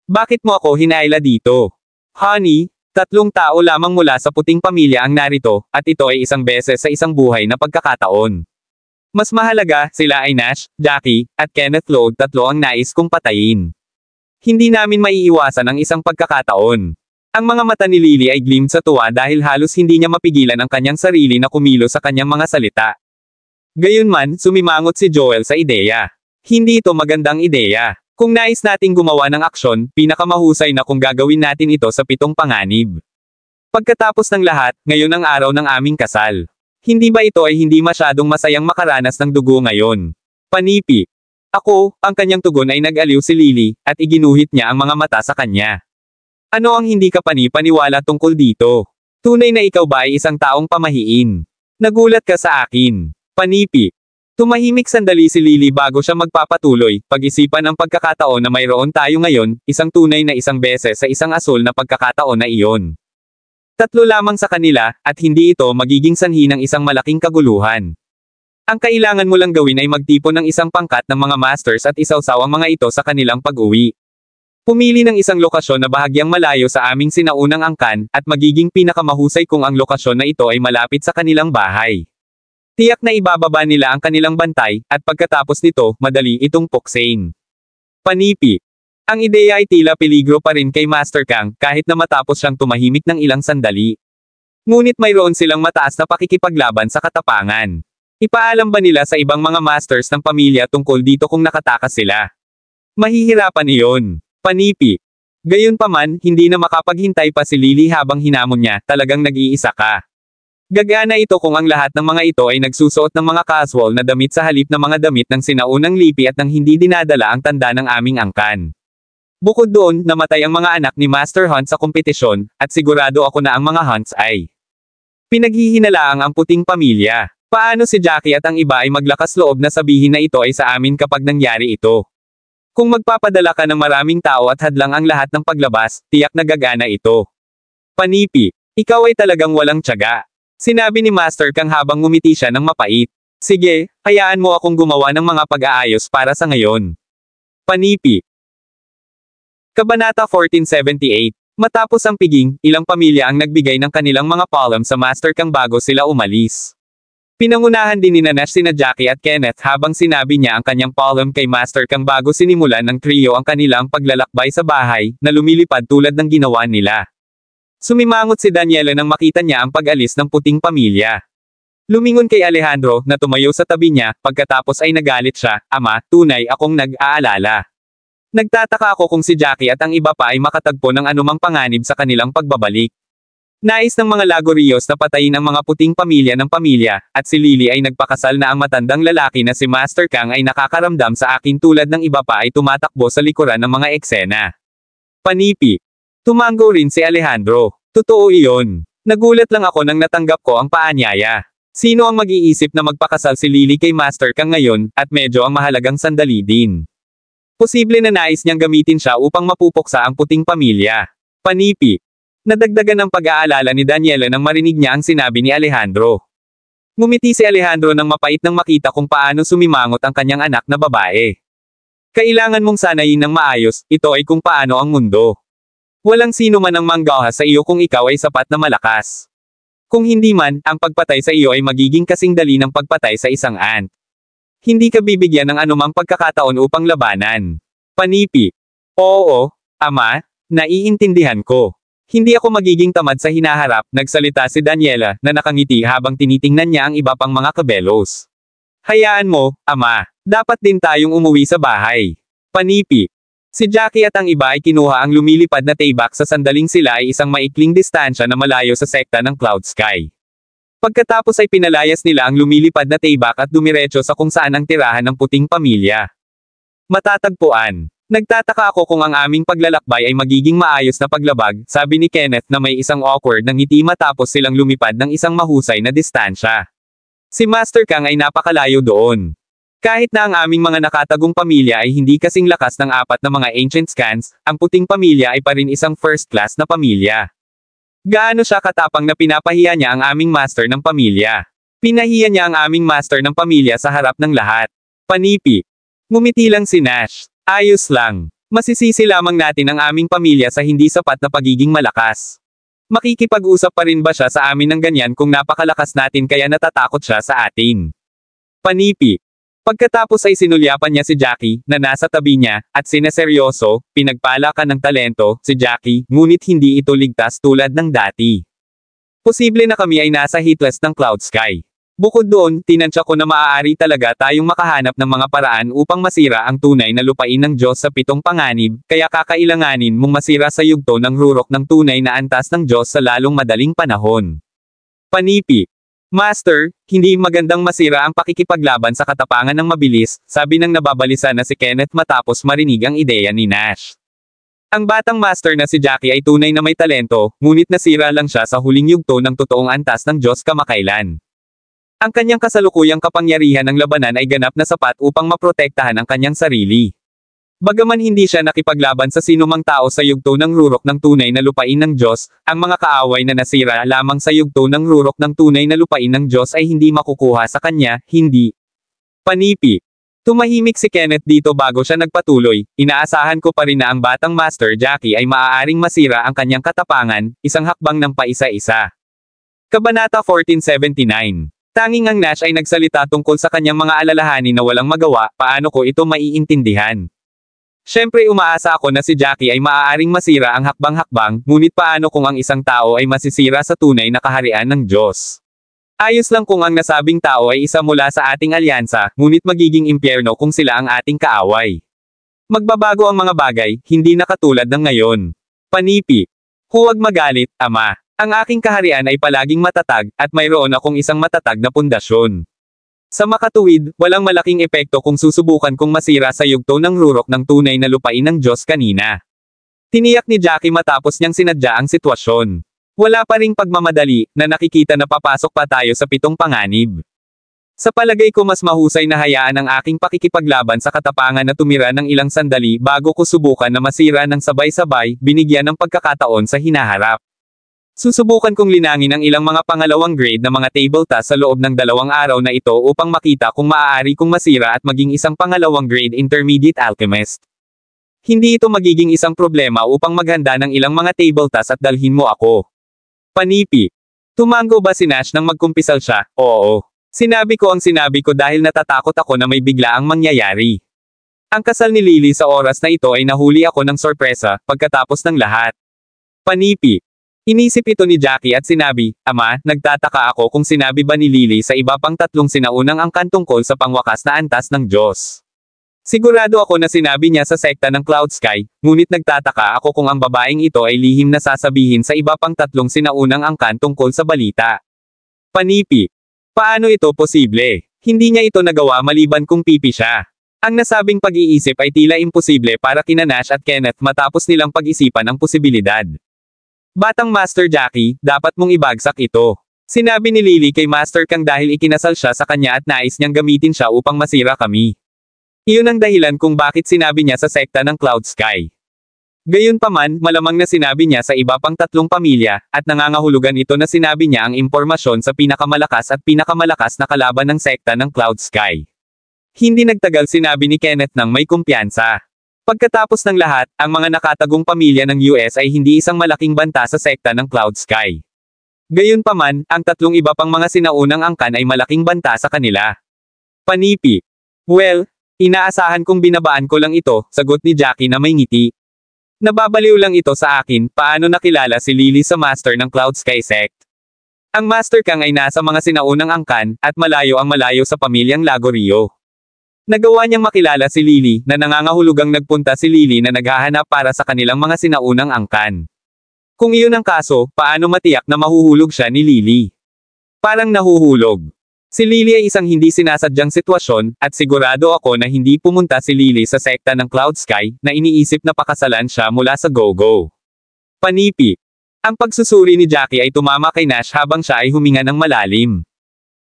Bakit mo ako hinayla dito? Honey, 3 tao lamang mula sa puting pamilya ang narito, at ito ay isang beses sa isang buhay na pagkakataon. Mas mahalaga, sila ay Nash, Jackie, at Kenneth Lode, 3 ang nais kong patayin. Hindi namin maiiwasan ang isang pagkakataon. Ang mga mata ni Lily ay gleamed sa tuwa dahil halos hindi niya mapigilan ang kanyang sarili na kumilo sa kanyang mga salita. Gayunman, sumimangot si Joel sa ideya. Hindi ito magandang ideya. Kung nais nating gumawa ng aksyon, pinakamahusay na kung gagawin natin ito sa 7 panganib. Pagkatapos ng lahat, ngayon ang araw ng aming kasal. Hindi ba ito ay hindi masyadong masayang makaranas ng dugo ngayon? Panipi. Ako, ang kanyang tugon ay nag-aliw si Lily, at iginuhit niya ang mga mata sa kanya. Ano ang hindi ka panipaniwala tungkol dito? Tunay na ikaw ba ay isang taong pamahiin? Nagulat ka sa akin. Panipi. Tumahimik sandali si Lily bago siya magpapatuloy, pag-isipan ang pagkakataon na mayroon tayo ngayon, isang tunay na isang beses sa isang asul na pagkakataon na iyon. 3 lamang sa kanila, at hindi ito magiging sanhi ng isang malaking kaguluhan. Ang kailangan mo lang gawin ay magtipon ng isang pangkat ng mga masters at isawsaw ang mga ito sa kanilang pag-uwi. Pumili ng isang lokasyon na bahagyang malayo sa aming sinaunang angkan, at magiging pinakamahusay kung ang lokasyon na ito ay malapit sa kanilang bahay. Tiyak na ibababa nila ang kanilang bantay, at pagkatapos nito, madali itong puksain. Panipi. Ang ideya ay tila peligro pa rin kay Master Kang, kahit na matapos siyang tumahimik ng ilang sandali. Ngunit mayroon silang mataas na pakikipaglaban sa katapangan. Ipaalam ba nila sa ibang mga masters ng pamilya tungkol dito kung nakatakas sila? Mahihirapan iyon. Panipi. Gayunpaman, hindi na makapaghintay pa si Lily habang hinamon niya, talagang nag-iisa ka. Gagana ito kung ang lahat ng mga ito ay nagsusuot ng mga casual na damit sa halip na mga damit ng sinaunang lipi at nang hindi dinadala ang tanda ng aming angkan. Bukod doon, namatay ang mga anak ni Master Hunt sa kompetisyon, at sigurado ako na ang mga Hunts ay pinaghihinalaang ang puting pamilya. Paano si Jackie at ang iba ay maglakas loob na sabihin na ito ay sa amin kapag nangyari ito? Kung magpapadala ka ng maraming tao at hadlang ang lahat ng paglabas, tiyak na gagana ito. Panipi. Ikaw ay talagang walang tiyaga. Sinabi ni Master Kang habang ngumiti siya ng mapait. Sige, hayaan mo akong gumawa ng mga pag-aayos para sa ngayon. Panipi. Kabanata 1478. Matapos ang piging, ilang pamilya ang nagbigay ng kanilang mga palm sa Master Kang bago sila umalis. Pinangunahan din ni Nash sina Jackie at Kenneth habang sinabi niya ang kanyang palm kay Master Kang bago sinimulan ng trio ang kanilang paglalakbay sa bahay, na lumilipad tulad ng ginawa nila. Sumimangot si Daniela nang makita niya ang pag-alis ng puting pamilya. Lumingon kay Alejandro, na tumayo sa tabi niya, pagkatapos ay nagalit siya, Ama, tunay akong nag-aalala. Nagtataka ako kung si Jackie at ang iba pa ay makatagpo ng anumang panganib sa kanilang pagbabalik. Nais ng mga Lagorios na patayin ang mga puting pamilya ng pamilya, at si Lily ay nagpakasal na ang matandang lalaki na si Master Kang ay nakakaramdam sa akin tulad ng iba pa ay tumatakbo sa likuran ng mga eksena. Panipi. Tumango rin si Alejandro. Totoo iyon. Nagulat lang ako nang natanggap ko ang paanyaya. Sino ang mag-iisip na magpakasal si Lily kay Master Kang ngayon, at medyo ang mahalagang sandali din. Posible na nais niyang gamitin siya upang mapupuksa ang puting pamilya. Panipi. Nadagdagan ng pag-aalala ni Daniela nang marinig niya ang sinabi ni Alejandro. Ngumiti si Alejandro nang mapait nang makita kung paano sumimangot ang kanyang anak na babae. Kailangan mong sanayin ng maayos, ito ay kung paano ang mundo. Walang sino man ang manggaha sa iyo kung ikaw ay sapat na malakas. Kung hindi man, ang pagpatay sa iyo ay magiging kasing dali ng pagpatay sa isang ant. Hindi ka bibigyan ng anumang pagkakataon upang labanan. Panipi. Oo, ama, naiintindihan ko. Hindi ako magiging tamad sa hinaharap, nagsalita si Daniela, na nakangiti habang tinitingnan niya ang iba pang mga kabelos. Hayaan mo, ama, dapat din tayong umuwi sa bahay. Panipi. Si Jackie at ang iba ay kinuha ang lumilipad na taybak sa sandaling sila ay isang maikling distansya na malayo sa sekta ng Cloud Sky. Pagkatapos ay pinalayas nila ang lumilipad na taybak at dumiretso sa kung saan ang tirahan ng puting pamilya. Matatagpuan. Nagtataka ako kung ang aming paglalakbay ay magiging maayos na paglabag, sabi ni Kenneth na may isang awkward na ngiti matapos silang lumipad ng isang mahusay na distansya. Si Master Kang ay napakalayo doon. Kahit na ang aming mga nakatagong pamilya ay hindi kasing lakas ng apat na mga ancient scans, ang puting pamilya ay pa rin isang first class na pamilya. Gaano siya katapang na pinapahiya niya ang aming master ng pamilya. Pinahiya niya ang aming master ng pamilya sa harap ng lahat. Panipi. Ngumiti lang si Nash. Ayos lang. Masisisi lamang natin ang aming pamilya sa hindi sapat na pagiging malakas. Makikipag-usap pa rin ba siya sa amin ng ganyan kung napakalakas natin kaya natatakot siya sa atin? Panipi. Pagkatapos ay sinulyapan niya si Jackie, na nasa tabi niya, at sineseryoso, pinagpalakan ng talento, si Jackie, ngunit hindi ito ligtas tulad ng dati. Posible na kami ay nasa hitlist ng Cloud Sky. Bukod doon, tinansya ko na maaari talaga tayong makahanap ng mga paraan upang masira ang tunay na lupain ng Diyos sa 7 panganib, kaya kakailanganin mong masira sa yugto ng rurok ng tunay na antas ng Diyos sa lalong madaling panahon. Panipi. Master, hindi magandang masira ang pakikipaglaban sa katapangan ng mabilis, sabi ng nababalisa na si Kenneth matapos marinig ang ideya ni Nash. Ang batang master na si Jackie ay tunay na may talento, ngunit nasira lang siya sa huling yugto ng totoong antas ng Diyos kamakailan. Ang kanyang kasalukuyang kapangyarihan ng labanan ay ganap na sapat upang maprotektahan ang kanyang sarili. Bagaman hindi siya nakipaglaban sa sinumang tao sa yugto ng rurok ng tunay na lupain ng Diyos, ang mga kaaway na nasira lamang sa yugto ng rurok ng tunay na lupain ng Diyos ay hindi makukuha sa kanya, hindi. Panipi. Tumahimik si Kenneth dito bago siya nagpatuloy, inaasahan ko pa rin na ang batang Master Jackie ay maaaring masira ang kanyang katapangan, isang hakbang ng paisa-isa. Kabanata 1479. Tanging ang Nash ay nagsalita tungkol sa kanyang mga alalahanin na walang magawa, paano ko ito maiintindihan. Siyempre umaasa ako na si Jackie ay maaaring masira ang hakbang-hakbang, ngunit paano kung ang isang tao ay masisira sa tunay na kaharian ng Diyos? Ayos lang kung ang nasabing tao ay isa mula sa ating alyansa, ngunit magiging impyerno kung sila ang ating kaaway. Magbabago ang mga bagay, hindi na katulad ng ngayon. Panipi. Huwag magalit, ama. Ang aking kaharian ay palaging matatag, at mayroon akong isang matatag na pundasyon. Sa makatuwid, walang malaking epekto kung susubukan kong masira sa yugto ng rurok ng tunay na lupain ng Diyos kanina. Tiniyak ni Jackie matapos niyang sinadya ang sitwasyon. Wala pa ring pagmamadali, na nakikita na papasok pa tayo sa 7 panganib. Sa palagay ko mas mahusay na hayaan ang aking pakikipaglaban sa katapangan na tumira ng ilang sandali bago ko subukan na masira ng sabay-sabay, binigyan ng pagkakataon sa hinaharap. Susubukan kong linangin ang ilang mga pangalawang grade na mga table tasks sa loob ng 2 araw na ito upang makita kung maaari kong masira at maging isang pangalawang grade intermediate alchemist. Hindi ito magiging isang problema upang maghanda ng ilang mga table tasks at dalhin mo ako. Panipi. Tumango ba si Nash nang magkumpisal siya? Oo. Sinabi ko ang sinabi ko dahil natatakot ako na may biglaang mangyayari. Ang kasal ni Lily sa oras na ito ay nahuli ako ng sorpresa, pagkatapos ng lahat. Panipi. Inisip ito ni Jackie at sinabi, Ama, nagtataka ako kung sinabi ba ni Lily sa iba pang 3 sinaunang angkan tungkol sa pangwakas na antas ng Diyos. Sigurado ako na sinabi niya sa sekta ng Cloud Sky, ngunit nagtataka ako kung ang babaeng ito ay lihim na sasabihin sa iba pang 3 sinaunang angkan tungkol sa balita. Panipi. Paano ito posible? Hindi niya ito nagawa maliban kung pipi siya. Ang nasabing pag-iisip ay tila imposible para kina Nash at Kenneth matapos nilang pag-isipan ang posibilidad. Batang Master Jackie, dapat mong ibagsak ito. Sinabi ni Lily kay Master Kang dahil ikinasal siya sa kanya at nais niyang gamitin siya upang masira kami. Iyon ang dahilan kung bakit sinabi niya sa sekta ng Cloud Sky. Gayunpaman, malamang na sinabi niya sa iba pang 3 pamilya, at nangangahulugan ito na sinabi niya ang impormasyon sa pinakamalakas na kalaban ng sekta ng Cloud Sky. Hindi nagtagal sinabi ni Kenneth nang may kumpiyansa. Pagkatapos ng lahat, ang mga nakatagong pamilya ng US ay hindi isang malaking banta sa sekta ng Cloud Sky. Gayunpaman, ang 3 iba pang mga sinaunang angkan ay malaking banta sa kanila. Panipi. Well, inaasahan kong binabaan ko lang ito, sagot ni Jackie na may ngiti. Nababaliw lang ito sa akin, paano nakilala si Lily sa Master ng Cloud Sky Sect. Ang Master Kang ay nasa mga sinaunang angkan, at malayo ang malayo sa pamilyang Lagorio. Nagawa niyang makilala si Lily, na nangangahulugang nagpunta si Lily na naghahanap para sa kanilang mga sinaunang angkan. Kung iyon ang kaso, paano matiyak na mahuhulog siya ni Lily? Parang nahuhulog. Si Lily ay isang hindi sinasadyang sitwasyon, at sigurado ako na hindi pumunta si Lily sa sekta ng Cloud Sky, na iniisip na pakasalan siya mula sa Go-Go. Panipi. Ang pagsusuri ni Jackie ay tumama kay Nash habang siya ay huminga ng malalim.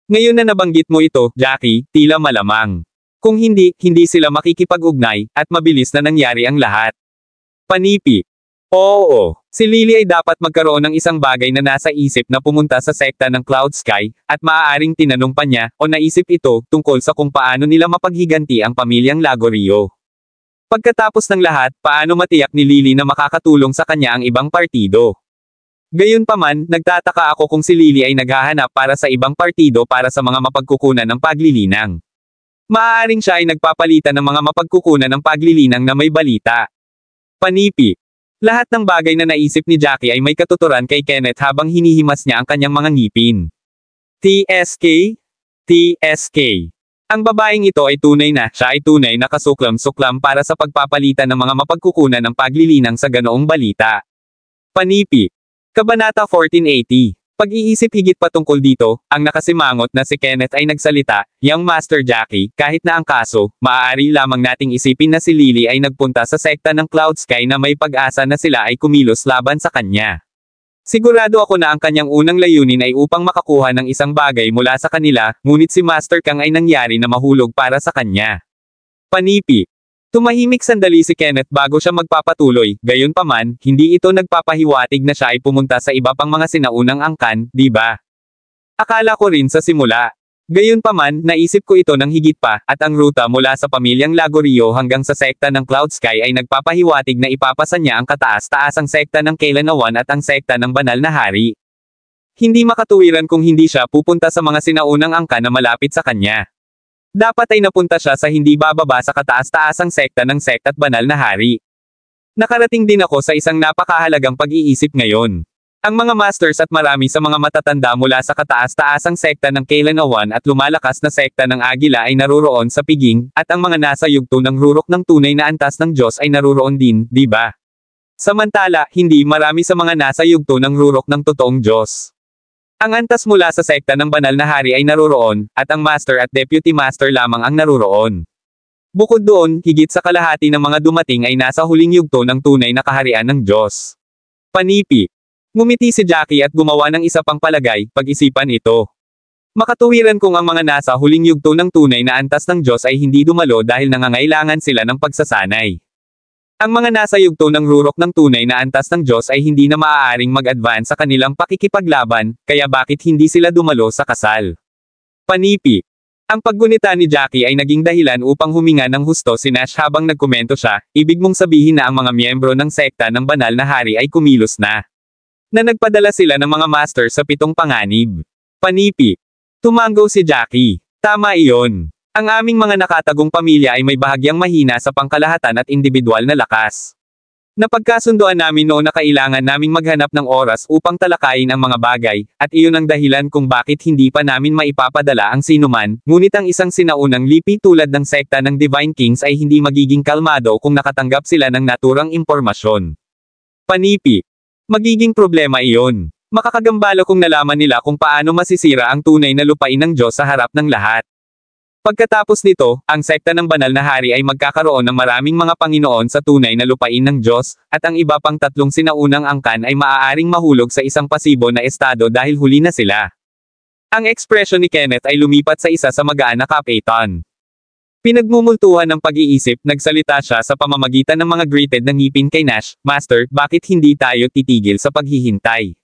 Ngayon na nabanggit mo ito, Jackie, tila malamang. Kung hindi sila makikipag-ugnay, at mabilis na nangyari ang lahat. Panipi. Oo, si Lily ay dapat magkaroon ng isang bagay na nasa isip na pumunta sa sekta ng Cloud Sky, at maaaring tinanong pa niya, o naisip ito, tungkol sa kung paano nila mapaghiganti ang pamilyang Lagorio. Pagkatapos ng lahat, paano matiyak ni Lily na makakatulong sa kanya ang ibang partido? Gayunpaman, nagtataka ako kung si Lily ay naghahanap para sa ibang partido para sa mga mapagkukunan ng paglilinang. Maaaring siya ay nagpapalitan ng mga mapagkukunan ng paglilinang na may balita. Panipi. Lahat ng bagay na naisip ni Jackie ay may katuturan kay Kenneth habang hinihimas niya ang kanyang mga ngipin. TSK? TSK. Ang babaeng ito ay tunay na kasuklam-suklam para sa pagpapalitan ng mga mapagkukunan ng paglilinang sa ganoong balita. Panipi. Kabanata 1480. Pag-iisip higit pa tungkol dito, ang nakasimangot na si Kenneth ay nagsalita, "Young Master Jackie, kahit na ang kaso, maaari lamang nating isipin na si Lily ay nagpunta sa sekta ng Cloud Sky na may pag-asa na sila ay kumilos laban sa kanya. Sigurado ako na ang kanyang unang layunin ay upang makakuha ng isang bagay mula sa kanila, ngunit si Master Kang ay nangyari na mahulog para sa kanya." Panipi. Tumahimik sandali si Kenneth bago siya magpapatuloy, gayunpaman, hindi ito nagpapahiwatig na siya ay pumunta sa iba pang mga sinaunang angkan, di ba? Akala ko rin sa simula. Gayunpaman, naisip ko ito ng higit pa, at ang ruta mula sa pamilyang Lagorio hanggang sa sekta ng Cloud Sky ay nagpapahiwatig na ipapasa niya ang kataas-taasang sekta ng Kailanawan at ang sekta ng Banal na Hari. Hindi makatuwiran kung hindi siya pupunta sa mga sinaunang angkan na malapit sa kanya. Dapat ay napunta siya sa hindi bababa sa kataas-taasang sekta ng Sect at Banal na Hari. Nakarating din ako sa isang napakahalagang pag-iisip ngayon. Ang mga masters at marami sa mga matatanda mula sa kataas-taasang sekta ng Kailanawan at lumalakas na sekta ng Agila ay naruroon sa piging, at ang mga nasa yugto ng rurok ng tunay na antas ng Diyos ay naruroon din, di ba? Samantala, hindi marami sa mga nasa yugto ng rurok ng totoong Diyos. Ang antas mula sa sekta ng Banal na Hari ay naruroon, at ang Master at Deputy Master lamang ang naruroon. Bukod doon, higit sa kalahati ng mga dumating ay nasa huling yugto ng tunay na kaharian ng Diyos. Panipi. Ngumiti si Jackie at gumawa ng isa pang palagay, pag-isipan ito. Makatuwiran kung ang mga nasa huling yugto ng tunay na antas ng Diyos ay hindi dumalo dahil nangangailangan sila ng pagsasanay. Ang mga nasa yugto ng rurok ng tunay na antas ng Diyos ay hindi na maaaring mag-advance sa kanilang pakikipaglaban, kaya bakit hindi sila dumalo sa kasal? Panipi. Ang paggunita ni Jackie ay naging dahilan upang huminga ng husto si Nash habang nagkomento siya, ibig mong sabihin na ang mga miyembro ng sekta ng Banal na Hari ay kumilos na. Na nagpadala sila ng mga master sa 7 panganib. Panipi. Tumanggo si Jackie. Tama iyon. Ang aming mga nakatagong pamilya ay may bahagyang mahina sa pangkalahatan at individual na lakas. Napagkasunduan namin noon na kailangan naming maghanap ng oras upang talakayin ang mga bagay, at iyon ang dahilan kung bakit hindi pa namin maipapadala ang sinuman, ngunit ang isang sinaunang lipi tulad ng sekta ng Divine Kings ay hindi magiging kalmado kung nakatanggap sila ng naturang impormasyon. Panipi. Magiging problema iyon. Makakagambalo kung nalaman nila kung paano masisira ang tunay na lupain ng Diyos sa harap ng lahat. Pagkatapos nito, ang sekta ng banal na hari ay magkakaroon ng maraming mga Panginoon sa tunay na lupain ng Diyos, at ang iba pang tatlong sinaunang angkan ay maaaring mahulog sa isang pasibo na estado dahil huli na sila. Ang ekspresyon ni Kenneth ay lumipat sa isa sa magaan na kapaitan. Pinagmumultuhan ng pag-iisip, nagsalita siya sa pamamagitan ng mga greeted na ngipin kay Nash, "Master, bakit hindi tayo titigil sa paghihintay?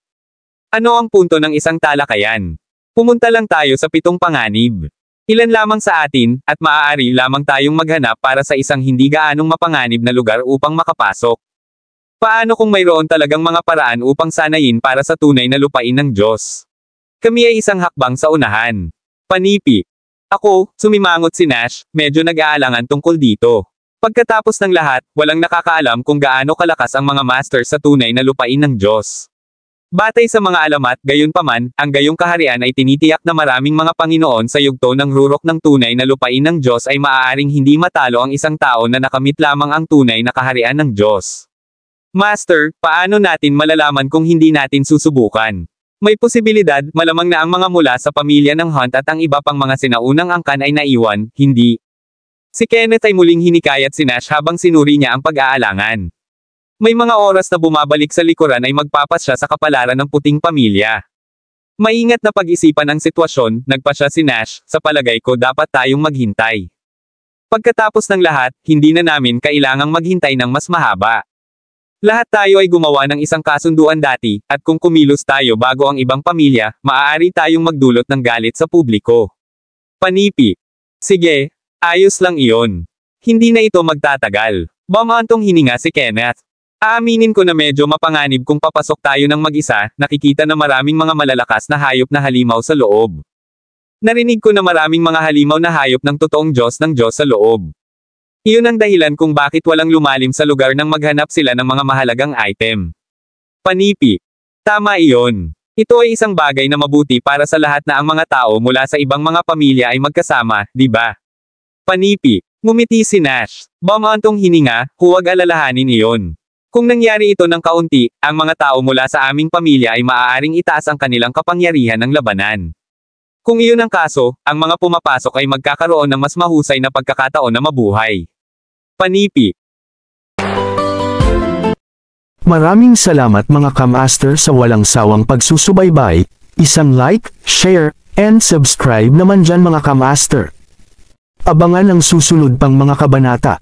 Ano ang punto ng isang talakayan? Pumunta lang tayo sa 7 panganib. Ilan lamang sa atin, at maaari lamang tayong maghanap para sa isang hindi gaanong mapanganib na lugar upang makapasok. Paano kung mayroon talagang mga paraan upang sanayin para sa tunay na lupain ng Diyos? Kami ay isang hakbang sa unahan." Panipi. Ako, sumimangot si Nash, medyo nag-aalangan tungkol dito. Pagkatapos ng lahat, walang nakakaalam kung gaano kalakas ang mga master sa tunay na lupain ng Diyos. Batay sa mga alamat, gayunpaman, ang gayong kaharian ay tinitiyak na maraming mga Panginoon sa yugto ng rurok ng tunay na lupain ng Diyos ay maaaring hindi matalo ang isang tao na nakamit lamang ang tunay na kaharian ng Diyos. Master, paano natin malalaman kung hindi natin susubukan? May posibilidad, malamang na ang mga mula sa pamilya ng Hunt at ang iba pang mga sinaunang angkan ay naiwan, hindi. Si Kenneth ay muling hinikayat si Nash habang sinuri niya ang pag-aalangan. May mga oras na bumabalik sa likuran ay magpapasya sa kapalaran ng puting pamilya. Maingat na pag-isipan ang sitwasyon, nagpasya si Nash, sa palagay ko dapat tayong maghintay. Pagkatapos ng lahat, hindi na namin kailangang maghintay ng mas mahaba. Lahat tayo ay gumawa ng isang kasunduan dati, at kung kumilos tayo bago ang ibang pamilya, maaari tayong magdulot ng galit sa publiko. Panipi. Sige, ayos lang iyon. Hindi na ito magtatagal. Bumantong hininga si Kenneth. Aaminin ko na medyo mapanganib kung papasok tayo ng mag-isa, nakikita na maraming mga malalakas na hayop na halimaw sa loob. Narinig ko na maraming mga halimaw na hayop ng totoong Diyos ng Diyos sa loob. Iyon ang dahilan kung bakit walang lumalim sa lugar nang maghanap sila ng mga mahalagang item. Panipi. Tama iyon. Ito ay isang bagay na mabuti para sa lahat na ang mga tao mula sa ibang mga pamilya ay magkasama, di ba? Panipi. Ngumiti si Nash. Bumantong hininga, huwag alalahanin iyon. Kung nangyari ito ng kaunti, ang mga tao mula sa aming pamilya ay maaaring itaas ang kanilang kapangyarihan ng labanan. Kung iyon ang kaso, ang mga pumapasok ay magkakaroon ng mas mahusay na pagkakataon na mabuhay. Panipi. Maraming salamat mga ka-master sa walang sawang pagsusubaybay, isang like, share, and subscribe naman dyan mga ka-master. Abangan ang susunod pang mga kabanata.